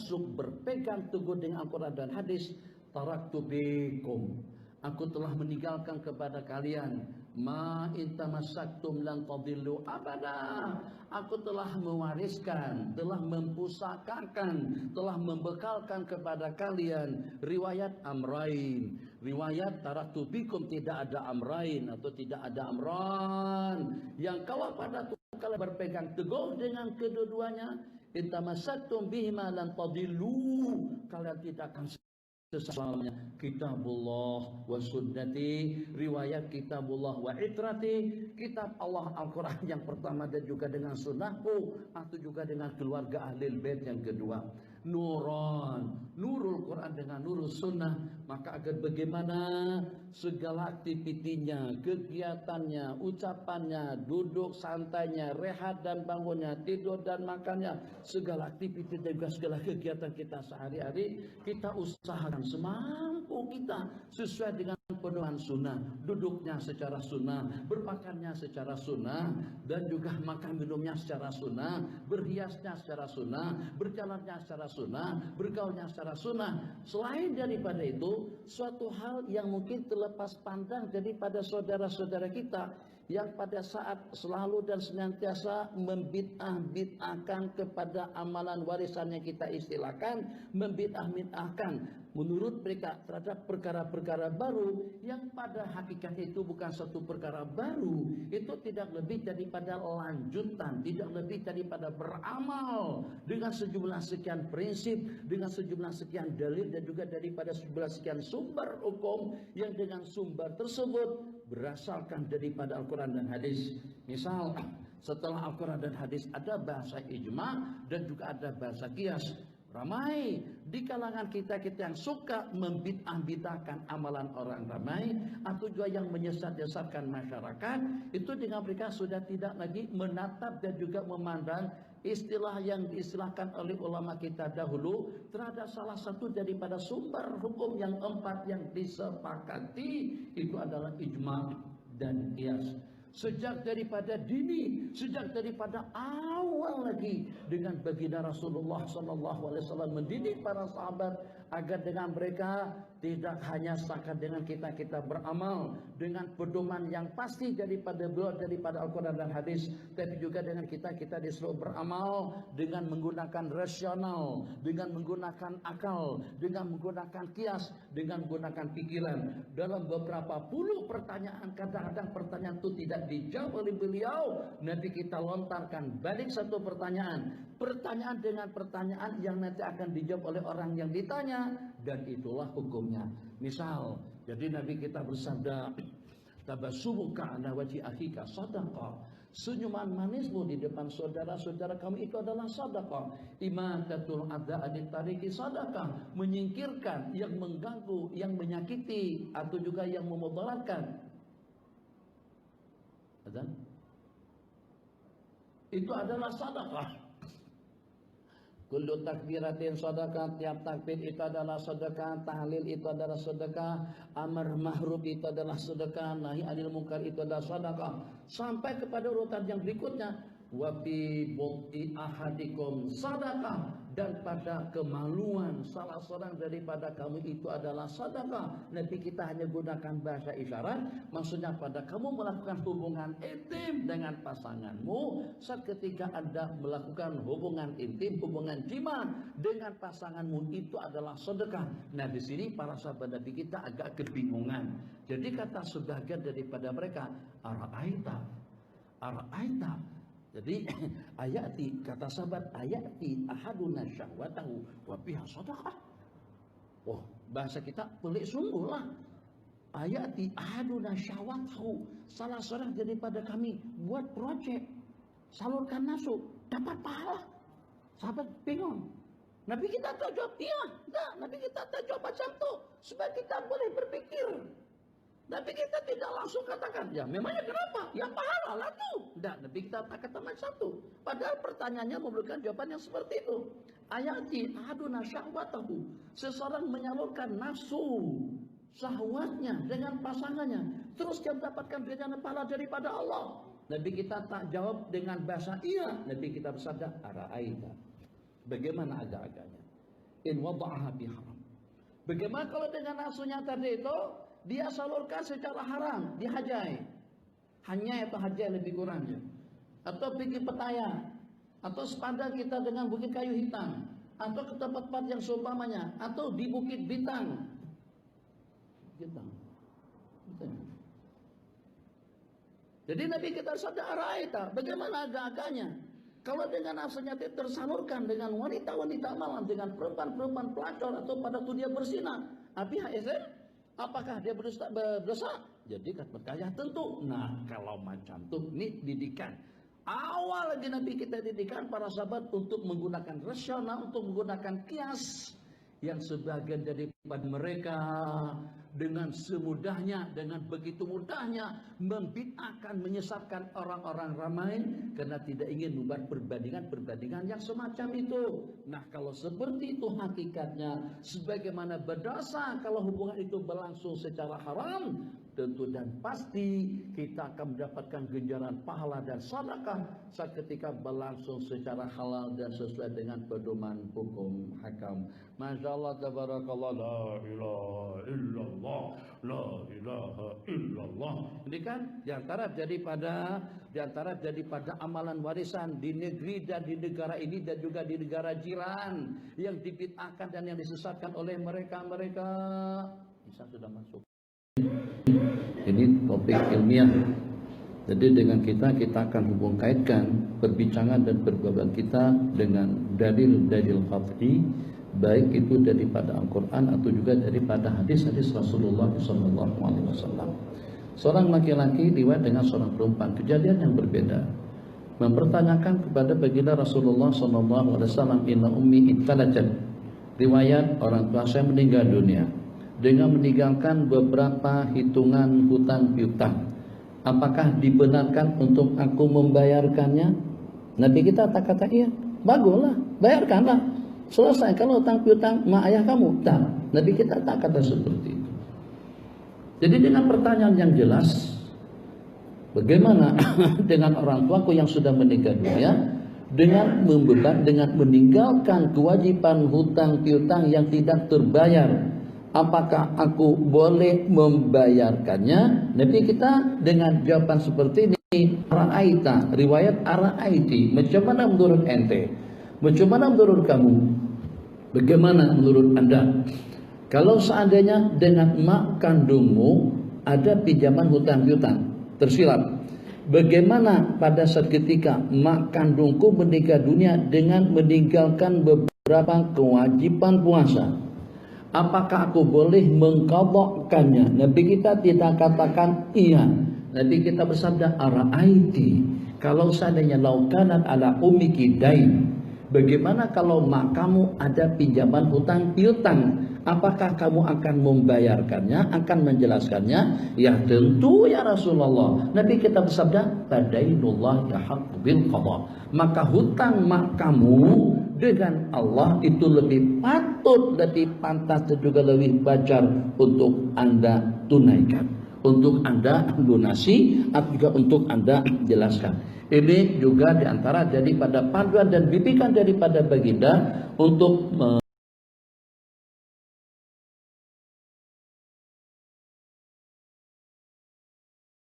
tamasuk, berpegang teguh dengan Al-Quran dan hadis, taraktu bikum, aku telah meninggalkan kepada kalian, ma in tamassaktum lan tadillu abada, aku telah mewariskan, telah mempusakakan, telah membekalkan kepada kalian riwayat amrain, riwayat taraktu bikum tidak ada amrain atau tidak ada amran, yang kalau pada kalian berpegang teguh dengan kedua-duanya, intamassaktum bihima lan tadillu, kalian tidak akan sesamanya. Kitabullah wa sunnati, riwayat kitabullah wa itrati, kitab Allah Al-Quran yang pertama dan juga dengan sunnahku, atau juga dengan keluarga ahlul bait yang kedua. Nuran, nurul Quran dengan nurul sunnah, maka agar bagaimana segala aktivitinya, kegiatannya, ucapannya, duduk santainya, rehat dan bangunnya, tidur dan makannya, segala aktivitas dan juga segala kegiatan kita sehari-hari, kita usahakan semampu kita sesuai dengan pedoman sunnah, duduknya secara sunnah, berpakaiannya secara sunnah, dan juga makan minumnya secara sunnah, berhiasnya secara sunnah, berjalannya secara sunnah, bergaulnya secara sunnah. Selain daripada itu, suatu hal yang mungkin terlepas pandang daripada saudara-saudara kita yang pada saat selalu dan senantiasa membid'ah-bid'ahkan kepada amalan warisan yang kita istilahkan, membid'ah-bid'ahkan menurut mereka terhadap perkara-perkara baru yang pada hakikat itu bukan satu perkara baru, itu tidak lebih daripada lanjutan, tidak lebih daripada beramal dengan sejumlah sekian prinsip, dengan sejumlah sekian dalil, dan juga daripada sejumlah sekian sumber hukum yang dengan sumber tersebut berasalkan daripada Al-Quran dan hadis. Misal, setelah Al-Quran dan hadis ada bahasa ijma dan juga ada bahasa qiyas. Ramai di kalangan kita yang suka membid'ah-bid'ahkan amalan orang ramai, atau juga yang menyesat-nyesatkan masyarakat, itu dengan mereka sudah tidak lagi menatap dan juga memandang istilah yang diistilahkan oleh ulama kita dahulu terhadap salah satu daripada sumber hukum yang 4 yang disepakati, itu adalah ijma dan qiyas. Sejak daripada dini, sejak daripada awal lagi, dengan baginda Rasulullah SAW mendidik para sahabat agar dengan mereka tidak hanya setakat dengan kita beramal dengan pedoman yang pasti daripada Al-Quran dan hadis, tapi juga dengan kita disuruh beramal dengan menggunakan rasional, dengan menggunakan akal, dengan menggunakan kias, dengan menggunakan pikiran. Dalam beberapa puluh pertanyaan, kadang-kadang pertanyaan itu tidak dijawab oleh beliau, nanti kita lontarkan balik satu pertanyaan dengan pertanyaan yang nanti akan dijawab oleh orang yang ditanya, dan itulah hukumnya. Misal, jadi Nabi kita bersabda, tabassumuka ala wajhi akhika sadaqah, senyuman manismu di depan saudara-saudara kamu itu adalah sedekah. Imatatul adza anit tariqi sadaqah, menyingkirkan yang mengganggu, yang menyakiti, atau juga yang memudaratkan, itu adalah sedekah. Kullu takbiratin sedekah, tiap takbir itu adalah sedekah, tahlil itu adalah sedekah, amar ma'ruf itu adalah sedekah, nahi anil munkar itu adalah sedekah, sampai kepada urutan yang berikutnya, wa fi bu'i ahadikum sedekah, dan pada kemaluan salah seorang daripada kamu itu adalah sedekah. Nanti kita hanya gunakan bahasa isyarat, maksudnya pada kamu melakukan hubungan intim dengan pasanganmu, saat ketika Anda melakukan hubungan intim, hubungan jima dengan pasanganmu, itu adalah sedekah. Nah, di sini para sahabat Nabi kita agak kebingungan. Jadi kata sebagian daripada mereka, ara'aita. Jadi ayati, kata sahabat, ayati ahaduna syahwatahu wa biha sadaqah. Oh, bahasa kita pelik sungguh lah. Ayati ahaduna syahwatahu, salah seorang daripada kami buat proyek, salurkan nafsu, dapat pahala. Sahabat bingung. Nabi kita tak jawab iya, enggak. Nabi kita tak jawab macam tu, supaya kita boleh berpikir. Nabi kita tidak langsung katakan, ya memangnya kenapa? Ya pahala lah tu. Tidak, Nabi kita tak kata macam tu. Padahal pertanyaannya memerlukan jawaban yang seperti itu. Ayati ahaduna syahwatahu, seseorang menyalurkan nafsu syahwatnya dengan pasangannya, terus dia mendapatkan ganjaran pahala daripada Allah. Nabi kita tak jawab dengan bahasa iya. Nabi kita bersabda, ara'aita, bagaimana agak-agaknya? in wada'aha bi haram. Bagaimana kalau dengan nafsunya tadi itu dia salurkan secara haram, dihajai. Hanya atau hajai lebih kurangnya. Atau pergi petaya, atau sepadan kita dengan bukit kayu hitam, atau ke tempat-tempat yang seumpamanya, atau di bukit bintang. Bintang. Jadi Nabi kita sabda araita, bagaimana agak-agaknya? Kalau dengan nafsunya tersalurkan dengan wanita-wanita malam, dengan perempuan-perempuan pelacur atau pada waktu dia berzina, apakah dia berdosa? Jadi kata perkaya tentu. Nah kalau macam tuh ini didikan. Awal lagi Nabi kita didikan para sahabat untuk menggunakan rasional, untuk menggunakan kias yang sebagian daripada mereka dengan semudahnya, dengan begitu mudahnya membid'ahkan, menyesatkan orang-orang ramai karena tidak ingin membuat perbandingan yang semacam itu. Nah kalau seperti itu hakikatnya, sebagaimana berdosa kalau hubungan itu berlangsung secara haram, tentu dan pasti kita akan mendapatkan ganjaran pahala dan sedekah saat ketika berlangsung secara halal dan sesuai dengan pedoman hukum hakam. Masyaallah tabarakallah, la ilaha illallah, la ilaha illallah. Ini kan diantara daripada amalan warisan di negeri dan di negara ini dan juga di negara jiran yang dibid'ahkan dan yang disesatkan oleh mereka. Bisa sudah masuk. Ini topik ilmiah. Jadi dengan kita akan hubung kaitkan perbincangan dan pergaulan kita dengan dalil-dalil qat'i, baik itu daripada Al-Quran atau juga daripada hadis-hadis Rasulullah SAW. Seorang laki-laki riwayat dengan seorang perempuan, kejadian yang berbeda, mempertanyakan kepada baginda Rasulullah SAW, inna ummi ittalajat, riwayat orang tua saya meninggal dunia dengan meninggalkan beberapa hitungan hutang piutang. Apakah dibenarkan untuk aku membayarkannya? Nabi kita tak kata iya, baguslah, bayarkanlah. Selesai. Kalau hutang piutang mak ayah kamu, tak. Nabi kita tak kata seperti itu. Jadi dengan pertanyaan yang jelas, bagaimana dengan orang tuaku yang sudah meninggal dunia dengan membeban, dengan meninggalkan kewajiban hutang piutang yang tidak terbayar? Apakah aku boleh membayarkannya? Nabi kita dengan jawaban seperti ini, Ara'aita, riwayat Ara'aiti, macam mana menurut ente? Macam mana menurut kamu? Bagaimana menurut anda? Kalau seandainya dengan mak kandungmu ada pinjaman hutang piutang tersilap, bagaimana pada saat ketika mak kandungku meninggal dunia dengan meninggalkan beberapa kewajiban puasa? Apakah aku boleh mengqadhakannya? Nabi kita tidak katakan iya. Nabi kita bersabda ara'aiti, kalau seandainya laukanat ala ummiki dain, bagaimana kalau mak kamu ada pinjaman hutang piutang? Apakah kamu akan membayarkannya, akan menjelaskannya? Ya tentu ya Rasulullah. Nabi kita bersabda fadainullah yahaqqu bil qadha, maka hutang mak kamu dengan Allah itu lebih patut, lebih pantas dan juga lebih wajar untuk anda tunaikan, untuk anda lunasi atau juga untuk anda jelaskan. Ini juga diantara daripada panduan dan bimbingan daripada baginda untuk